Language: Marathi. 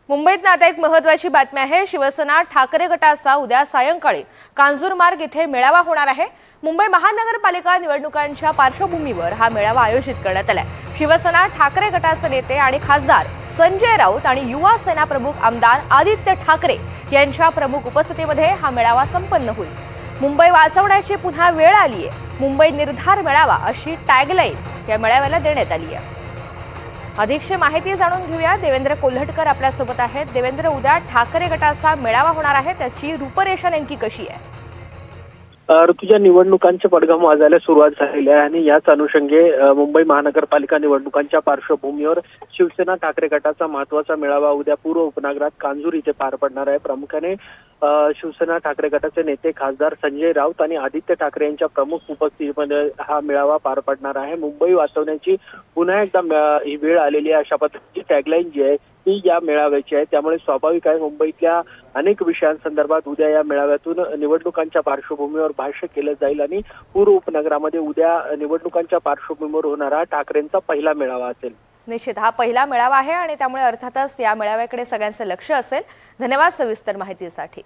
मुंबईत आता एक महत्त्वाची बातमी आहे। शिवसेना ठाकरे गटाचा उद्या सायंकाळी कांजूरमार्ग इथे मेळावा होणार आहे। मुंबई महानगरपालिका निवडणुकांच्या पार्श्वभूमीवर हा मेळावा आयोजित करण्यात आलाय। शिवसेना ठाकरे गटाचे नेते आणि खासदार संजय राऊत आणि युवा सेना प्रमुख आमदार आदित्य ठाकरे यांच्या प्रमुख उपस्थितीमध्ये हा मेळावा संपन्न होईल। मुंबई वाचवण्याची पुन्हा वेळ आली आहे, मुंबई निर्धार मेळावा अशी टॅगलाईन या मेळाव्याला देण्यात आली आहे। अधिकची माहिती जाणून घेऊया। देवेंद्र कोल्हटकर आपल्या सोबत आहेत। देवेंद्र, उद्या ठाकरे गटाचा मेळावा होणार आहे, त्याची रूपरेषा नेमकी कशी आहे? ऋतुजा, निवडणुकांचे पडघम वाजायला सुरुवात झालेली आहे आणि याच अनुषंगे मुंबई महानगरपालिका निवडणुकांच्या पार्श्वभूमीवर शिवसेना ठाकरे गटाचा महत्त्वाचा मेळावा उद्या पूर्व उपनगरात कांजूर इथे पार पडणार आहे। प्रामुख्याने शिवसेना ठाकरे गटाचे नेते खासदार संजय राऊत आणि आदित्य ठाकरे यांच्या प्रमुख उपस्थितीमध्ये हा मेळावा पार पडणार आहे। मुंबई वाचवण्याची पुन्हा एकदा ही वेळ आलेली आहे, अशा पद्धतीची टॅगलाईन जी आहे ती या मेळाव्याची आहे। त्यामुळे स्वाभाविक आहे मुंबईतल्या अनेक विषयांसंदर्भात उद्या या मेळाव्यातून निवडणुकांच्या पार्श्वभूमीवर भाष्य केलं जाईल आणि पूर्व उपनगरामध्ये उद्या निवडणुकांच्या पार्श्वभूमीवर होणारा ठाकरेंचा पहिला मेळावा असेल। निश्चित हा पहिला मेळावा आहे आणि त्यामुळे अर्थातच या मेळाव्याकडे सगळ्यांचे लक्ष असेल। धन्यवाद सविस्तर माहितीसाठी।